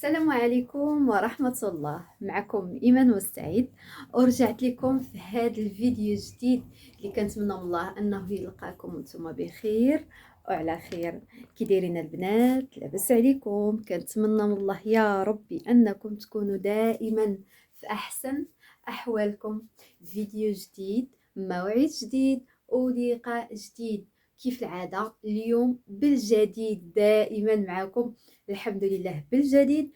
السلام عليكم ورحمة الله. معكم إيمان وسعيد، ورجعت لكم في هذا الفيديو جديد اللي كنتمنى من الله أنه يلقاكم وانتم بخير وعلى خير. كي دايرين البنات؟ لاباس عليكم؟ كنتمنى من الله يا ربي أنكم تكونوا دائما في أحسن أحوالكم. فيديو جديد، موعد جديد، ولقاء جديد كيف العادة. اليوم بالجديد دائما معكم، الحمد لله بالجديد.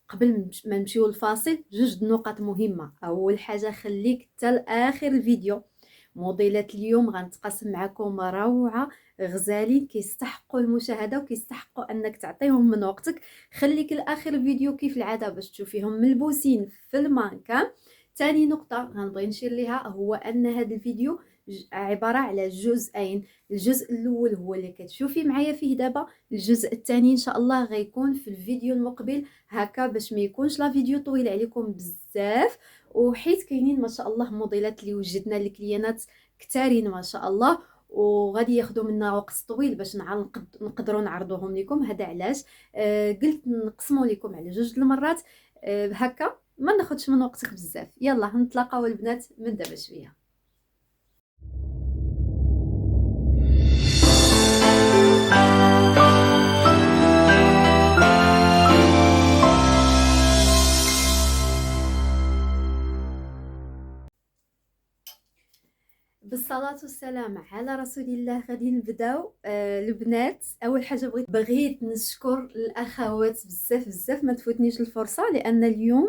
قبل ما نمشيو للفاصل، جوج نقط مهمه. اول حاجه خليك حتى لاخر الفيديو. موديلات اليوم غنتقاسم معكم روعه، غزالين، كيستحقوا المشاهده وكيستحقوا انك تعطيهم من وقتك. خليك لاخر الفيديو كيف العاده باش تشوفيهم ملبوسين في المانكان. تاني نقطه غنبغي نشير ليها هو ان هذا الفيديو عباره على جزئين. الجزء الاول هو اللي كتشوفي معايا فيه دابا، الجزء الثاني ان شاء الله غيكون في الفيديو المقبل، هكا باش ما يكونش لا فيديو طويل عليكم بزاف. وحيت كاينين ما شاء الله موديلات اللي وجدنا للكليانات كتارين ما شاء الله، وغادي ياخذوا منا وقت طويل باش نقدروا نعرضوهم لكم. هذا علاش قلت نقسموا لكم على جوج المرات، هكا ما ناخذش من وقتك بزاف. يلا نتلاقاو البنات من دابا شويه. بالصلاة والسلام على رسول الله. غادي نبداو. البنات، اول حاجه بغيت نشكر الاخوات بزاف بزاف، ما تفوتنيش الفرصه، لان اليوم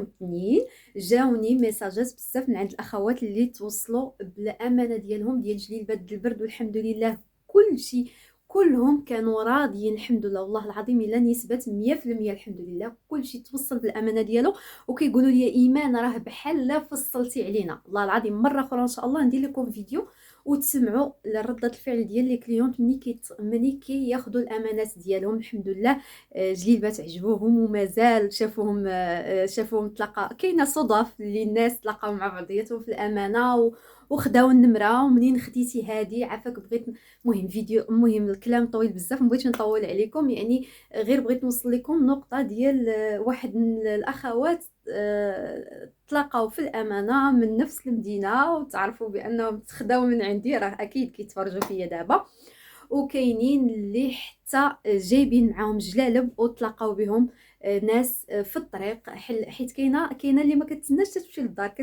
اثنين جاوني ميساجات بزاف من عند الاخوات اللي توصلوا بالامانه ديالهم ديال جليبات البرد، والحمد لله كل شيء كلهم كانوا راضيين الحمد لله. والله العظيم الا نسبه 100% الحمد لله كل شيء توصل بالامانه ديالو. وكيقولوا لي ايمان راه بحال لا فصلتي علينا. والله العظيم مره اخرى ان شاء الله ندير لكم فيديو وتسمعوا رده الفعل ديال لي كليونت ملي كياخذوا الامانات ديالهم. الحمد لله جليبات عجبوهم ومازال شافوهم تلاقى كاينه صدف اللي الناس تلاقاو مع بعضياتهم في الامانه وخداو النمره. ومنين خديتي هذه عافاك بغيت. مهم فيديو، مهم الكلام طويل بزاف، مبغيتش نطول عليكم يعني، غير بغيت نوصل لكم نقطه ديال واحد من الاخوات تلاقاو في الامانه من نفس المدينه، وتعرفوا بانهم تخداو من عندي، راه اكيد كيتفرجوا فيا دابا. وكاينين اللي حتى جايبين معاهم جلالب وتلاقاو بهم ناس في الطريق، حيت كاينه اللي ما كتسناش تمشي للدار،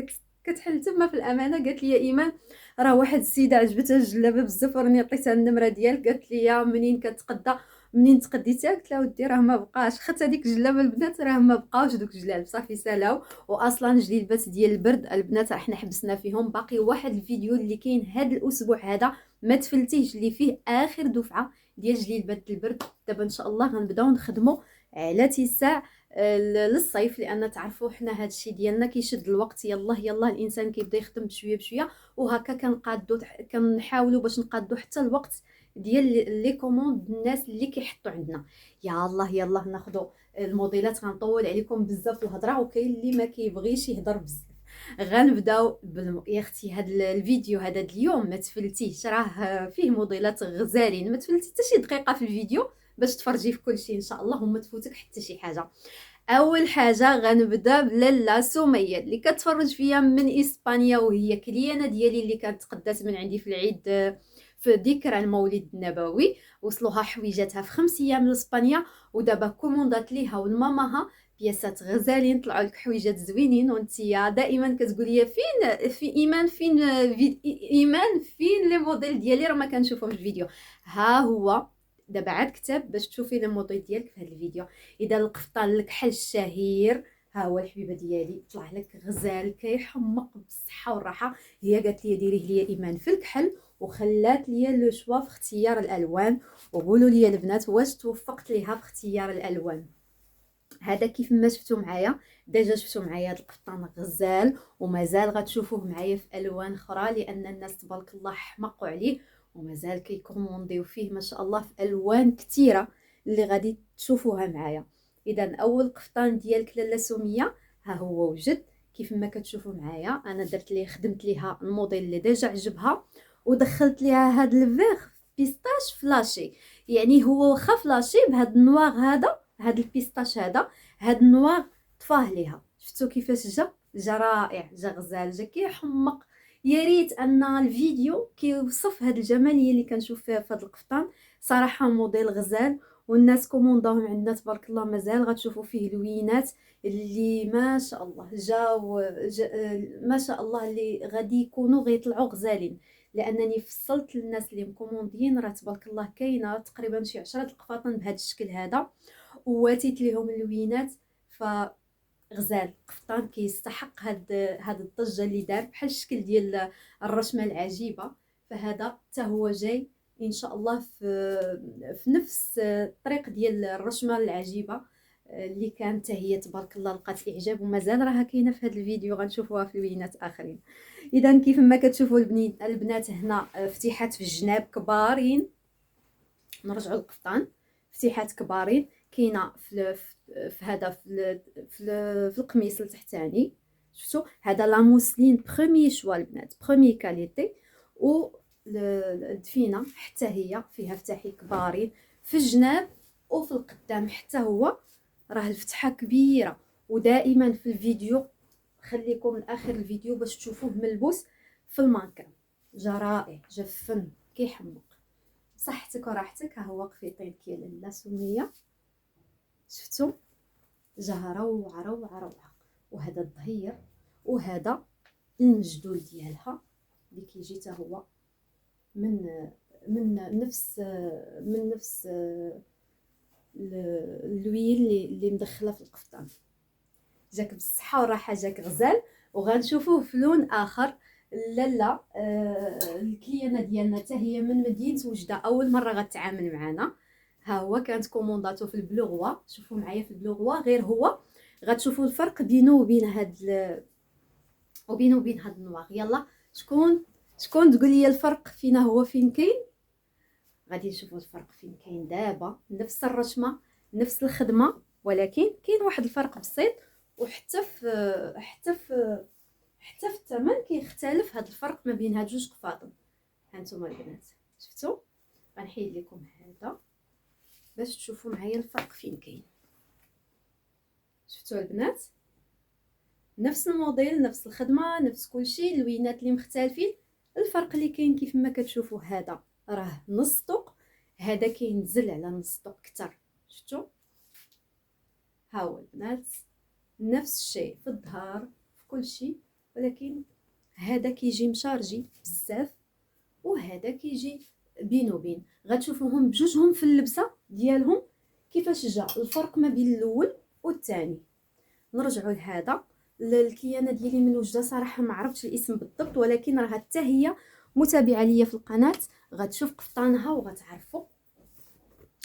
كتحل تما في الامانه. قالت لي يا ايمان راه واحد السيده عجبتها الجلابه بزاف، راني عطيتها النمره ديالك. قالت لي منين كتقدى، منين تقديتها؟ قلت لها ودي راه ما بقاش، خدت هذيك الجلابه البنات راه ما بقاوش دوك الجلال، صافي سالاو. واصلا جليبات ديال البرد البنات احنا حبسنا فيهم، باقي واحد الفيديو اللي كاين هذا الاسبوع هذا ما تفلتيش، اللي فيه اخر دفعه ديال جليبات البرد. دابا ان شاء الله غنبداو نخدموا على اتساع للصيف، لان تعرفوا حنا هذا الشيء ديالنا كيشد الوقت. يلا يلا الانسان كيبدا يخدم بشويه بشويه، وهكا كنحاولوا باش نقادوا حتى الوقت ديال لي كوموند الناس اللي كيحطوا عندنا. يا الله يلا ناخذوا الموديلات، غنطول عليكم بزاف الهضره، وكاين اللي ما كيبغيش يهضر بزاف. غنبداو يا اختي هذا الفيديو هذا اليوم ما تفلتيش، راه فيه موديلات غزالين، ما تفلتي حتى شي دقيقه في الفيديو باش تفرجي في كل شيء ان شاء الله وما تفوتك حتى شي حاجه. اول حاجه غنبدا بلاله سميه اللي كتفرج فيا من اسبانيا، وهي كليانه ديالي اللي كانت تقدات من عندي في العيد في ذكرى المولد النبوي. وصلوها حويجاتها في 5 ايام لاسبانيا، ودابا كوموندات ليها ولماماها بياسات غزالين، طلعوا لك حويجات زوينين. وانت دائما كتقولي فين في ايمان، فين ايمان فين لي موديل ديالي، راه ما كنشوفهمش في الفيديو. ها هو دابا عاد كتاب باش تشوفي لي موديل ديالك في هذا الفيديو. اذا القفطان الكحل الشهير ها هو الحبيبه ديالي، طلع لك غزال كيحمق بالصحه والراحه. هي قالت لي ديريه لي ايمان في الكحل، وخلات لي لو شوا في اختيار الالوان. وقولوا لي البنات واش توفقت ليها في اختيار الالوان. هذا كيف ما شفتوا معايا ديجا، شفتوا معايا هذا القفطان غزال، ومازال غتشوفوه معايا في الوان اخرى، لان الناس تبارك الله حمقوا عليه ومازال كيكومونديو فيه ما شاء الله في الوان كثيره اللي غادي تشوفوها معايا. اذا اول قفطان ديالك لاله سميه ها هو وجد كيف ما كتشوفوا معايا. انا درت ليه خدمت ليها الموديل اللي ديجا عجبها، ودخلت ليها هذا الفيغ بيستاش فلاشي، يعني هو واخا فلاشي بهذا النواغ هذا، هاد البيستاش هاد النوار طفاه ليها. شفتوا كيفاش جا رائع، جا غزال، جا كيحمق. يا ريت ان الفيديو كيوصف هاد الجماليه اللي كنشوف فيها في هاد القفطان. صراحه موديل غزال، والناس كومونداهم عندنا تبارك الله مازال غتشوفوا فيه لوينات اللي ما شاء الله ما شاء الله اللي غادي يكونوا غيطلعوا غزالين. لانني فصلت للناس اللي مكوموندين راه تبارك الله كاينه تقريبا شي 10 القفاطن بهذا الشكل هذا، واتيت ليهم اللوينات. فغزال قفطان كيستحق هاد الضجه اللي دار بحال الشكل ديال الرشمه العجيبه. فهذا حتى هو جاي ان شاء الله في نفس الطريق ديال الرشمه العجيبه اللي كانت هي تبارك الله لقات اعجاب، ومازال راها كاينه في هذا الفيديو غنشوفوها في لوينات اخرين. اذا كيف ما كتشوفوا البنات هنا فتيحات في الجناب كبارين. نرجعوا للقفطان، فتيحات كبارين كاينه في هذا في القميص التحتاني. شفتوا هذا لا موسلين بروميي شوا البنات، بروميي كاليتي. و الدفينه حتى هي فيها فتحي كبارين في الجناب وفي القدام حتى هو راه الفتحه كبيره. ودائما في الفيديو خليكم لاخر الفيديو باش تشوفوه ملبوس في المانكان. جا رائع، جا فن كيحمق. صحتك وراحتك. ها هو قفيطين كيا لاله سميه، شفتوا جا روعه روعه روعه. وهذا الظهير، وهذا المجدول ديالها اللي كيجي حتى هو من نفس اللويل اللي مدخله في القفطان. جاك بالصحه والراحه، جاك غزال. وغنشوفوه في لون اخر. لاله الكليانه ديالنا حتى هي من مدينه وجده، اول مره غتعامل معنا. ها هو كانت كومونداتو في البلوغوا. شوفوا معايا في البلوغوا، غير هو غتشوفوا الفرق بينه وبين هاد النوار. يلا شكون تقول لي الفرق فينا هو فين كاين؟ غادي نشوفوا الفرق فين كاين دابا. نفس الرشمه نفس الخدمه، ولكن كاين واحد الفرق بسيط. وحتى في الثمن كيختلف هذا الفرق ما بين هاد جوج قفاطن. هانتوما البنات شفتوا؟ غنحيد لكم هذا باش تشوفوا معايا الفرق فين كاين. شفتوا البنات؟ نفس الموديل، نفس الخدمه، نفس كلشي، اللوينات اللي مختلفين. الفرق اللي كاين كيف ما كتشوفوا هذا راه نص طوق، هذا كينزل على نص طوق كتر. شفتوا؟ ها هو البنات نفس الشيء في الظهر في كلشي، ولكن هذا كيجي مشارجي بزاف وهذا كيجي بين وبين. غتشوفوهم بجوجهم في اللبسه ديالهم كيفاش جا الفرق ما بين الاول والثاني. نرجعوا لهذا. الكيانه ديالي من وجده صراحه ما عرفتش الاسم بالضبط، ولكن راه حتى هي متابعه ليا في القناه غتشوف قفطانها وغتعرفوا.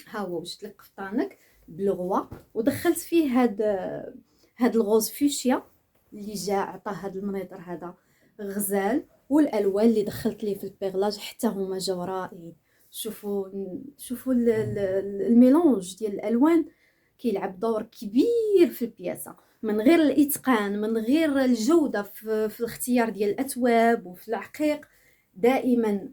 ها هو وجدت لك قفطانك بلغوه، ودخلت فيه هاد الغوز فوشيا اللي جا عطاه هاد المنيطر هذا غزال، والالوان اللي دخلت ليه في البيغلاج حتى هما جاو رائعين. شوفوا الميلونج ديال الالوان كيلعب دور كبير في البياسه. من غير الاتقان، من غير الجوده في الاختيار ديال الاثواب وفي العقيق، دائما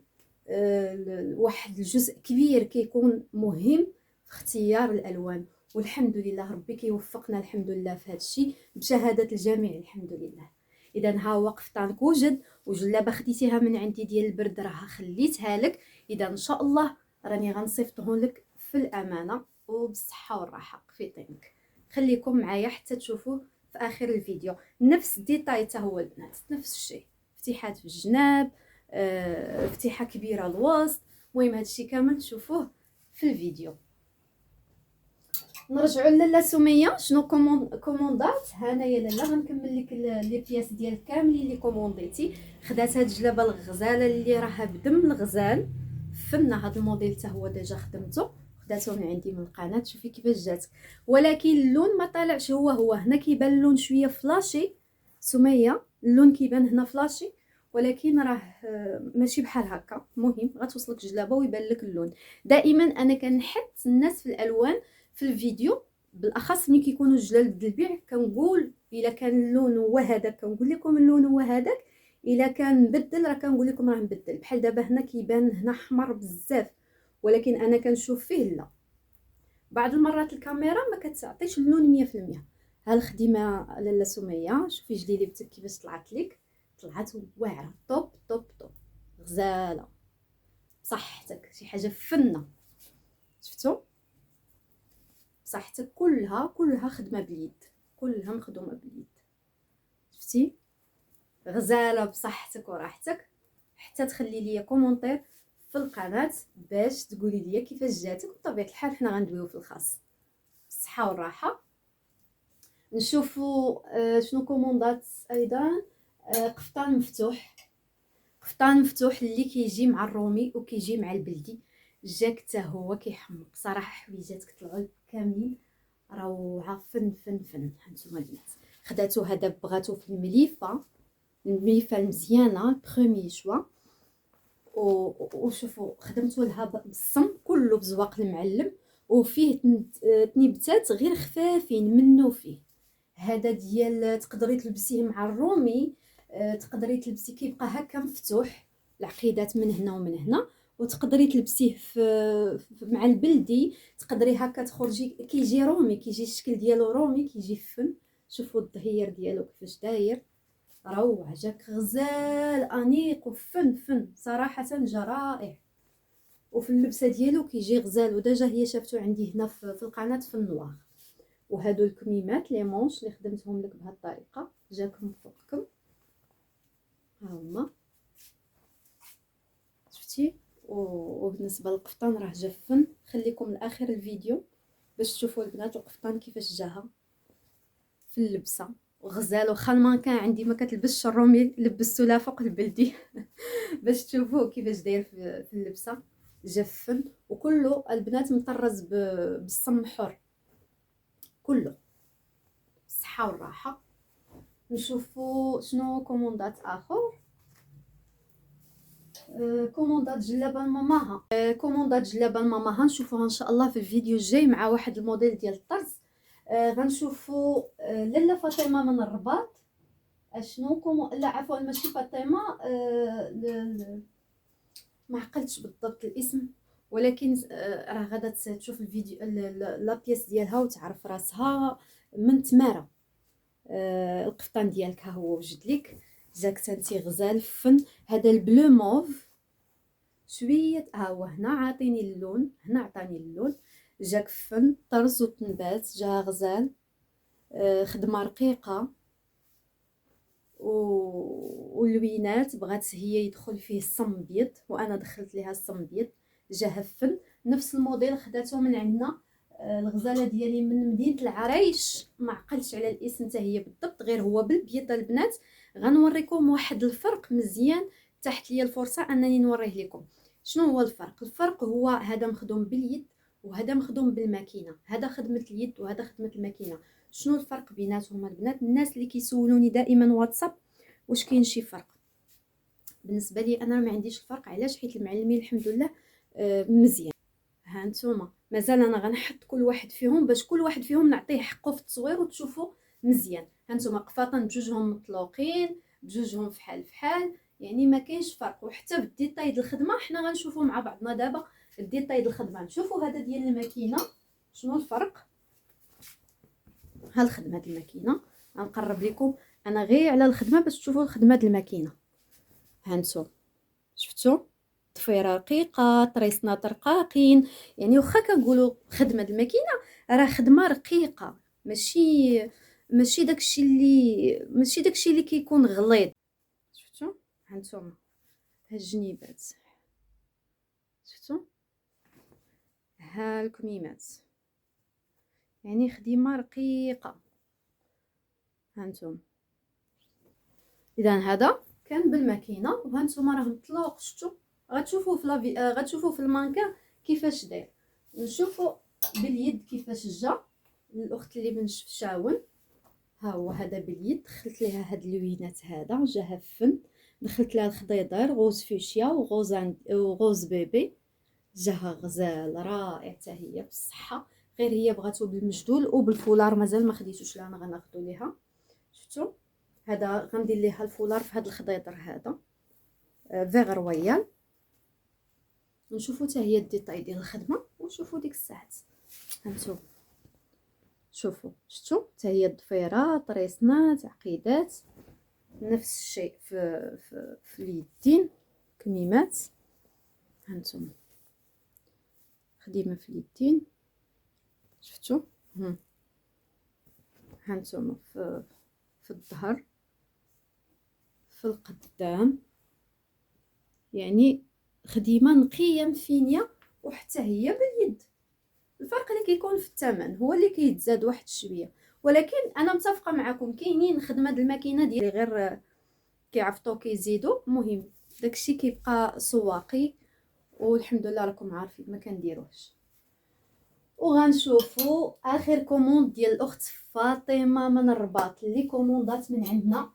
واحد الجزء كبير كيكون مهم في اختيار الالوان. والحمد لله ربي كيوفقنا الحمد لله في هذا الشيء بشهاده الجميع الحمد لله. اذا ها هو قفطانك وجد، وجلابه خديتيها من عندي ديال البرد راها خليتها لك. اذا ان شاء الله راني غنصيفطهم لك في الامانه وبالصحه والراحه. قفيطينك خليكم معايا حتى تشوفوه في اخر الفيديو. نفس الديتاي حتى هو البنات، نفس الشيء، فتيحات في الجناب، فتيحه كبيره الوسط. المهم هادشي كامل تشوفوه في الفيديو. نرجعوا لاله سميه شنو كوموندات. هنايا لاله غنكمل لك لي بياس ديالك كاملين اللي كومونديتي. خدات هاد الجلابه الغزاله اللي راها بدم الغزال، فنا هاد الموديل حتى هو ديجا خدمته، خداتو من عندي من القناه. شوفي كيفاش جاتك، ولكن اللون ما طالعش هو هنا كيبان اللون شويه فلاشي. سميه اللون كيبان هنا فلاشي، ولكن راه ماشي بحال هكا. المهم غتوصلك جلابه ويبان لك اللون. دائما انا كنحث الناس في الالوان في الفيديو، بالاخص ملي كيكونوا الجلال بالبيع. كنقول الا كان اللون هو هذاك كنقول لكم اللون هو هذاك، الا كان نبدل راه كنقول لكم راه نبدل. بحال دابا هنا كيبان هنا احمر بزاف، ولكن انا كنشوف فيه لا. بعض المرات الكاميرا ما كتعطيش اللون 100%. ها الخدمه لاله سميه، شوفي جليلبتك كيفاش طلعت لك، طلعت واعره، طوب طوب طوب، غزاله بصحتك، شي حاجه فنه. شفتوا بصحتك، كلها خدمه باليد، كلها مخدومه باليد. شفتي غزاله بصحتك وراحتك. حتى تخلي لي كومونتير في القناه باش تقولي لي كيفاش جاتك، بطبيعه الحال حنا غندويو في الخاص. بالصحه والراحه. نشوفوا شنو كوموندات ايضا. قفطان مفتوح، قفطان مفتوح اللي كيجي مع الرومي وكيجي مع البلدي. جاك حتى هو كيحمق صراحه، حويجات كطلعوا كاملين روعه، فن فن فن. هانتوما البنات خداتو هذا، بغاتو في المليفه، المليفه المزيانه بروميي شوا. وشوفوا خدمتو لها بالصم كله بزواق المعلم، وفيه تنيبتات غير خفافين منه فيه. هذا ديال تقدري تلبسيه مع الرومي، تقدري تلبسي كيبقى هكا مفتوح العقيدات من هنا ومن هنا، وتقدري تلبسيه مع البلدي، تقدري هكا تخرجي كيجي رومي، كيجي الشكل ديالو رومي، كيجي فن. شوفوا الظهير ديالو كيفاش داير، روعه، جاك غزال انيق وفن فن صراحه، جا رائع. وفي اللبسه ديالو كيجي غزال، ودجا هي شافتو عندي هنا في القناه في النوار. وهادو الكميمات لي مونش اللي خدمتهم لك بهذه الطريقه، جاكم فوقكم ها هما. شفتي؟ وبالنسبه للقفطان راه جا فن. خليكم لاخر الفيديو باش تشوفوا البنات القفطان كيفاش جاها في اللبسه غزال. واخا المانكان عندي ما كتلبسش الرومي، لبستو لها فوق البلدي باش تشوفوه كيفاش داير في اللبسه، جا فن. وكله البنات مطرز بالصم حر، كله بالصحه والراحه. نشوفوا شنو كوموندات اخر. كوموندات جلابه لماماها، كوموندات جلابه لماماها نشوفوها ان شاء الله في الفيديو الجاي مع واحد الموديل ديال الطرز. غنشوفوا لاله فاطمه من الرباط. اشنو لا عفوا ماشي فاطمه، ما عقلتش بالضبط الاسم، ولكن راه غادا تشوف الفيديو لا بيس ديالها وتعرف راسها من تماره. القفطان ديالك ها هو وجد لك، جاك تانتي غزال فن. هذا البلو موف شويه، ها هو هنا عاطيني اللون، هنا عطاني اللون، جاك فن طرز وتنبات، جا غزال. خدمه رقيقه واللوينات بغات هي يدخل فيه الصم بيض، وانا دخلت ليها الصم بيض، جاها فن. نفس الموديل خداته من عندنا الغزاله ديالي من مدينه العرايش، ما عقلتش على الاسم حتى هي بالضبط، غير هو بالبيض البنات. غنوريكم واحد الفرق مزيان، تحت لي الفرصه انني نوريه لكم. شنو هو الفرق؟ الفرق هو هذا مخدوم باليد وهذا مخدوم بالماكينه، هذا خدمه اليد وهذا خدمه الماكينه. شنو الفرق بيناتهم البنات؟ الناس اللي كيسولوني دائما واتساب واش كاين شي فرق. بالنسبه لي انا ما عنديش الفرق، علاش؟ حيت المعلمين الحمد لله مزيان. ها نتوما مازال انا غنحط كل واحد فيهم باش كل واحد فيهم نعطيه حقه في التصوير وتشوفوا مزيان. ها نتوما قفاطن بجوجهم مطلوقين، بجوجهم فحال فحال، يعني ما كاينش فرق. وحتى بالديتاي ديال الخدمه حنا غنشوفوا مع بعضنا دابا الديتاي ديال الخدمه. نشوفوا هذا ديال الماكينه شنو الفرق. ها الخدمه ديال الماكينه غنقرب لكم انا غير على الخدمه باش تشوفوا الخدمه ديال الماكينه. هانتو شفتوا ضفيره رقيقه، طريسنات رقاقين، يعني واخا كنقولوا خدمه الماكينه راه خدمه رقيقه، ماشي داكشي اللي كيكون غليظ. شفتوا هانتوما ها الجنيبات، شفتوا ها الكميمات، يعني خدمه رقيقه. هانتوما اذا هذا كان بالماكينه، وهانتوما راه مطلوق. شفتوا غتشوفوا في غتشوفوا في المانكا كيفاش داير. نشوفوا باليد كيفاش جا. الاخت اللي من شفشاون ها هو هذا باليد، دخلت ليها هاد اللوينات، هذا جاها فن، دخلت لها الخضيضر غوز فوشيا وغوز بيبي، جاها غزال رائع حتى هي بالصحه. غير هي بغاتو بالمجدول وبالفولار، مازال ما خديتوش لها، انا غناخذو ليها. شفتوا هذا غندير ليها الفولار في هذا الخضيضر هذا فيغ رويال. نشوفوا حتى هي الديتاي ديال الخدمه ونشوفوا ديك الساعات. هانتوما شوفوا، شفتوا حتى هي الضفيره طريسنا تعقيدات، نفس الشيء في اليدين كميمات. هانتوما خديمه في اليدين، شفتوا. هانتوما في الظهر، في القدام، يعني خديمه نقيه مفينيه، وحتى هي باليد. الفرق اللي كيكون في الثمن هو اللي كيتزاد واحد شويه، ولكن انا متفقه معكم كاينين خدمه الماكينه ديالي غير كيعرفتو كيزيدوا. المهم داكشي كيبقى سواقي، والحمد لله راكم عارفين ما كنديروهش. وغنشوفوا اخر كوموند ديال الاخت فاطمه من الرباط اللي كوموندات من عندنا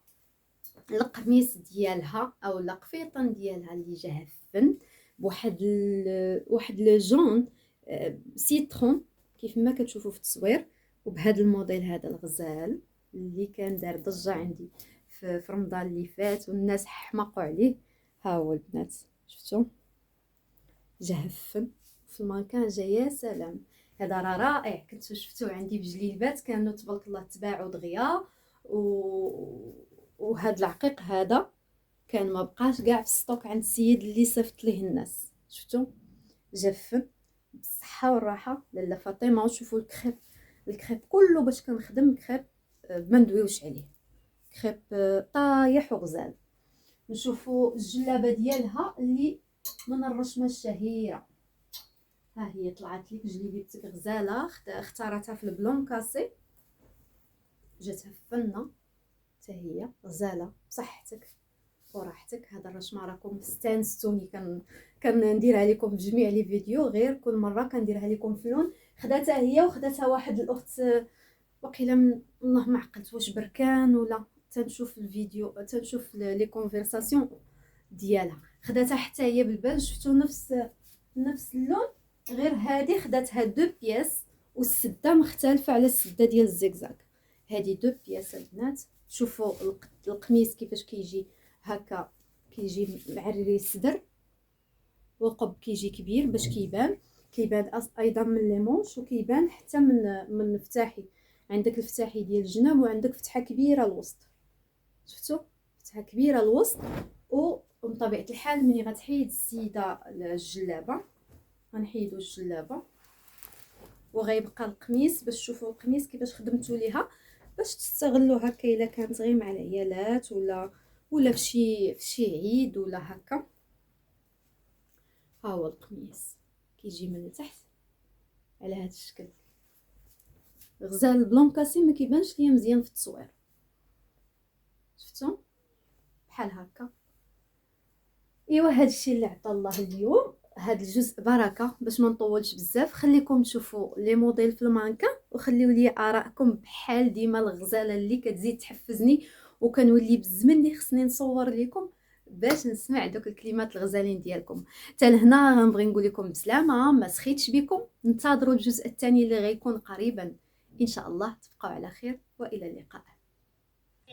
القميص ديالها او القفيطن ديالها اللي جا هفن بواحد واحد لو جون سيترون كيف ما كتشوفوا في التصوير، وبهذا الموديل هذا الغزال اللي كان دار ضجه عندي في رمضان اللي فات والناس حماقوا عليه. ها هو البنات شفتوا جا هفن في المكان، جا يا سلام. هذا راه رائع، كنتو شفتوه عندي بجليبات كانوا تبارك الله تباعوا دغيا. وهذا العقيق هذا كان ما بقاش كاع في الستوك عند السيد اللي صيفط ليه الناس. شفتوا جفن بالصحه والراحه لاله فاطمه. وشوفوا الكريب، الكريب كله باش كنخدم كريب ما ندويوش عليه، كريب طايح وغزال. نشوفوا الجلابه ديالها اللي من الرشمه الشهيره. ها هي طلعت لك جليبتك غزاله، اختارتها في البلون كاسي، جات هفنه حتى هي غزاله بصحتك وراحتك. هذا الرشمه راكم استانستوني، كنديرها لكم في جميع لي فيديو، غير كل مره كنديرها لكم في لون. خداتها هي وخداتها واحد الاخت وقيلا من الله ما عقلت واش بركان ولا، تنشوف الفيديو تنشوف لي كونفرساسيون ديالها. خداتها حتى هي بالبال، شفتوا نفس اللون، غير هذه خداتها دو بياس والسده مختلفه على السده ديال الزيكزاك. هذه دو بياس البنات. شوفوا القميص كيفاش كيجي هكا، كيجي معري الصدر، والقب كيجي كبير باش كيبان ايضا من لي مونش، وكيبان حتى من الفتاحي. عندك الفتاحي ديال الجناب وعندك فتحه كبيره الوسط. شفتوا فتحه كبيره الوسط. ومن طبيعه الحال ملي غتحيد السيده الجلابه، غنحيدوا الجلابه وغيبقى القميص باش تشوفوا القميص كيفاش خدمتوا ليها، باش تستغلوا هكا الا كانت غير مع العيالات ولا في شي عيد ولا هكا. ها هو القميص كيجي من التحت على هذا الشكل غزال البلون كاسي، ما كيبانش ليا مزيان في التصوير. شفتوا بحال هكا. ايوا هذا الشيء اللي عطا الله اليوم، هذا الجزء بركه باش ما نطولش بزاف. خليكم تشوفوا لي موديل في المانكا وخليو لي ارائكم. بحال ديما الغزاله اللي كتزيد تحفزني، وكنولي بالزمن اللي خصني نصور لكم باش نسمع دوك الكلمات الغزالين ديالكم. حتى لهنا غنبغي نقول لكم بسلامه، ما سخيتش بكم. انتظروا الجزء الثاني اللي غيكون قريبا ان شاء الله. تبقوا على خير والى اللقاء.